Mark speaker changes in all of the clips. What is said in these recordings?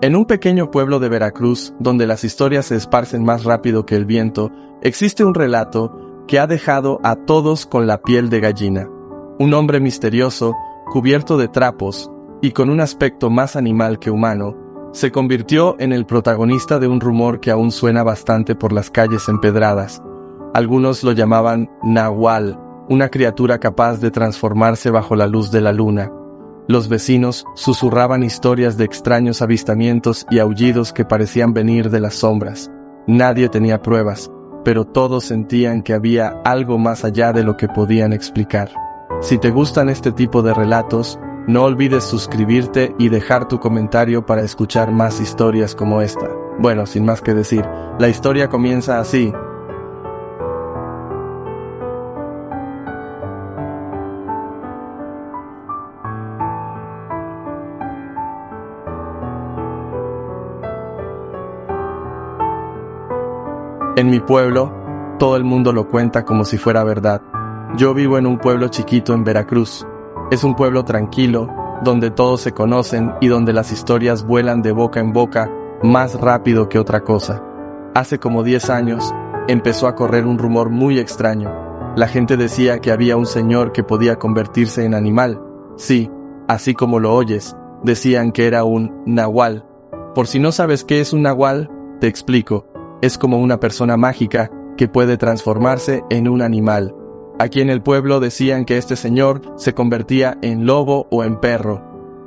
Speaker 1: En un pequeño pueblo de Veracruz, donde las historias se esparcen más rápido que el viento, existe un relato que ha dejado a todos con la piel de gallina. Un hombre misterioso, cubierto de trapos y con un aspecto más animal que humano, se convirtió en el protagonista de un rumor que aún suena bastante por las calles empedradas. Algunos lo llamaban Nahual, una criatura capaz de transformarse bajo la luz de la luna. Los vecinos susurraban historias de extraños avistamientos y aullidos que parecían venir de las sombras. Nadie tenía pruebas, pero todos sentían que había algo más allá de lo que podían explicar. Si te gustan este tipo de relatos, no olvides suscribirte y dejar tu comentario para escuchar más historias como esta. Bueno, sin más que decir, la historia comienza así. En mi pueblo, todo el mundo lo cuenta como si fuera verdad. Yo vivo en un pueblo chiquito en Veracruz. Es un pueblo tranquilo, donde todos se conocen y donde las historias vuelan de boca en boca más rápido que otra cosa. Hace como 10 años, empezó a correr un rumor muy extraño. La gente decía que había un señor que podía convertirse en animal. Sí, así como lo oyes, decían que era un nahual. Por si no sabes qué es un nahual, te explico. Es como una persona mágica que puede transformarse en un animal. Aquí en el pueblo decían que este señor se convertía en lobo o en perro.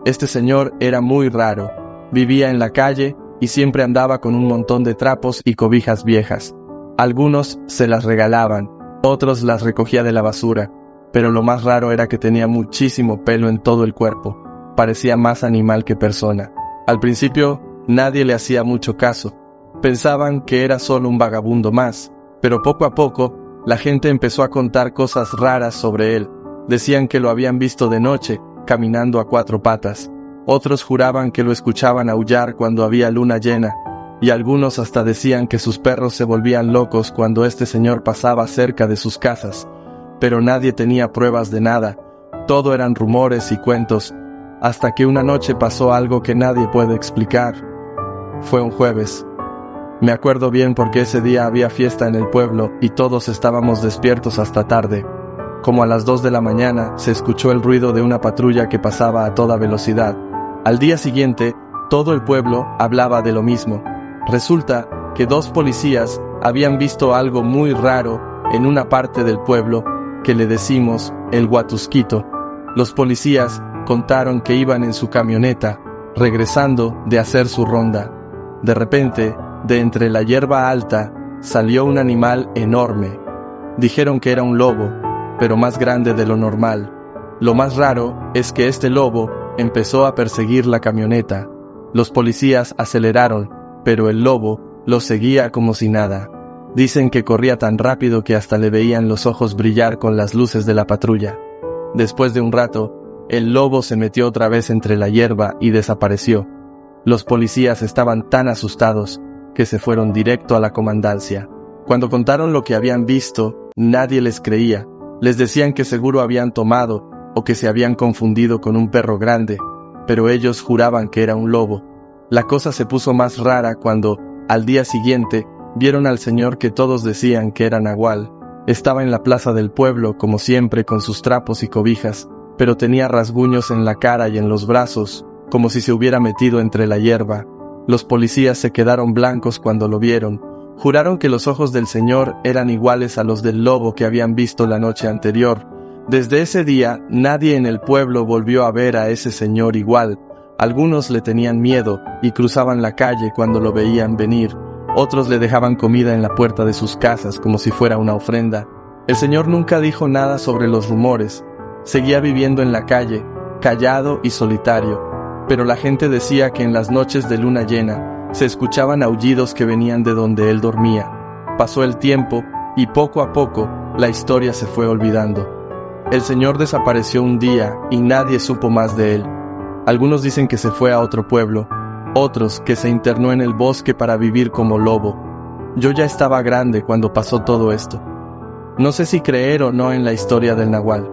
Speaker 1: Este señor era muy raro. Vivía en la calle y siempre andaba con un montón de trapos y cobijas viejas. Algunos se las regalaban, otros las recogía de la basura. Pero lo más raro era que tenía muchísimo pelo en todo el cuerpo. Parecía más animal que persona. Al principio, nadie le hacía mucho caso. Pensaban que era solo un vagabundo más, pero poco a poco, la gente empezó a contar cosas raras sobre él. Decían que lo habían visto de noche, caminando a 4 patas. Otros juraban que lo escuchaban aullar cuando había luna llena, y algunos hasta decían que sus perros se volvían locos cuando este señor pasaba cerca de sus casas. Pero nadie tenía pruebas de nada. Todo eran rumores y cuentos, hasta que una noche pasó algo que nadie puede explicar. Fue un jueves. Me acuerdo bien porque ese día había fiesta en el pueblo y todos estábamos despiertos hasta tarde. Como a las 2 de la mañana se escuchó el ruido de una patrulla que pasaba a toda velocidad. Al día siguiente, todo el pueblo hablaba de lo mismo. Resulta que 2 policías habían visto algo muy raro en una parte del pueblo que le decimos el Huatusquito. Los policías contaron que iban en su camioneta, regresando de hacer su ronda. De repente, de entre la hierba alta, salió un animal enorme. Dijeron que era un lobo, pero más grande de lo normal. Lo más raro es que este lobo empezó a perseguir la camioneta. Los policías aceleraron, pero el lobo lo seguía como si nada. Dicen que corría tan rápido que hasta le veían los ojos brillar con las luces de la patrulla. Después de un rato, el lobo se metió otra vez entre la hierba y desapareció. Los policías estaban tan asustados que se fueron directo a la comandancia. Cuando contaron lo que habían visto, nadie les creía. Les decían que seguro habían tomado o que se habían confundido con un perro grande, pero ellos juraban que era un lobo. La cosa se puso más rara cuando, al día siguiente, vieron al señor que todos decían que era nahual. Estaba en la plaza del pueblo, como siempre, con sus trapos y cobijas, pero tenía rasguños en la cara y en los brazos, como si se hubiera metido entre la hierba. Los policías se quedaron blancos cuando lo vieron. Juraron que los ojos del señor eran iguales a los del lobo que habían visto la noche anterior. Desde ese día, nadie en el pueblo volvió a ver a ese señor igual. Algunos le tenían miedo y cruzaban la calle cuando lo veían venir. Otros le dejaban comida en la puerta de sus casas como si fuera una ofrenda. El señor nunca dijo nada sobre los rumores. Seguía viviendo en la calle, callado y solitario. Pero la gente decía que en las noches de luna llena se escuchaban aullidos que venían de donde él dormía. Pasó el tiempo y poco a poco la historia se fue olvidando. El señor desapareció un día y nadie supo más de él. Algunos dicen que se fue a otro pueblo, otros que se internó en el bosque para vivir como lobo. Yo ya estaba grande cuando pasó todo esto. No sé si creer o no en la historia del nahual,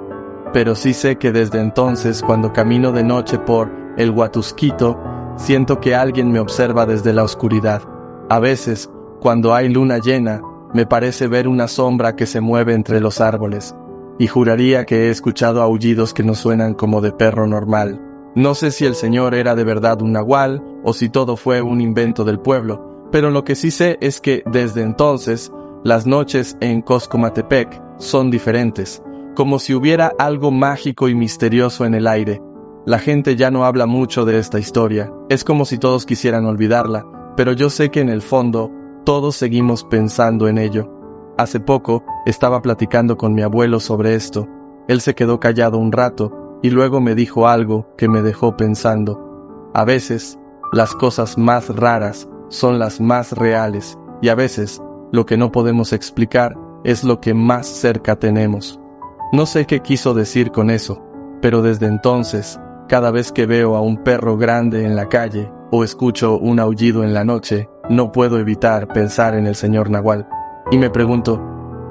Speaker 1: pero sí sé que desde entonces, cuando camino de noche por el Huatusquito, siento que alguien me observa desde la oscuridad. A veces, cuando hay luna llena, me parece ver una sombra que se mueve entre los árboles, y juraría que he escuchado aullidos que no suenan como de perro normal. No sé si el señor era de verdad un nahual, o si todo fue un invento del pueblo, pero lo que sí sé es que, desde entonces, las noches en Coscomatepec son diferentes, como si hubiera algo mágico y misterioso en el aire. La gente ya no habla mucho de esta historia, es como si todos quisieran olvidarla, pero yo sé que en el fondo, todos seguimos pensando en ello. Hace poco, estaba platicando con mi abuelo sobre esto. Él se quedó callado un rato, y luego me dijo algo que me dejó pensando. A veces, las cosas más raras son las más reales, y a veces, lo que no podemos explicar es lo que más cerca tenemos. No sé qué quiso decir con eso, pero desde entonces, cada vez que veo a un perro grande en la calle o escucho un aullido en la noche, no puedo evitar pensar en el señor Nahual. Y me pregunto,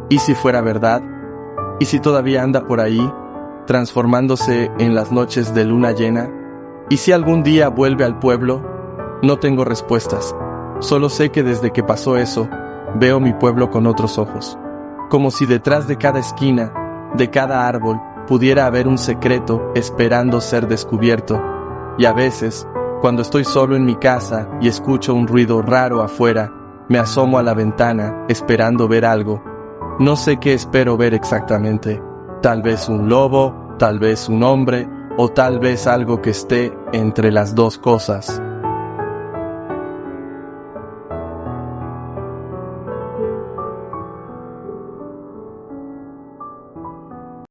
Speaker 1: ¿y si fuera verdad? ¿Y si todavía anda por ahí, transformándose en las noches de luna llena? ¿Y si algún día vuelve al pueblo? No tengo respuestas. Solo sé que desde que pasó eso, veo mi pueblo con otros ojos. Como si detrás de cada esquina, de cada árbol, pudiera haber un secreto esperando ser descubierto. Y a veces, cuando estoy solo en mi casa y escucho un ruido raro afuera, me asomo a la ventana esperando ver algo. No sé qué espero ver exactamente. Tal vez un lobo, tal vez un hombre, o tal vez algo que esté entre las dos cosas.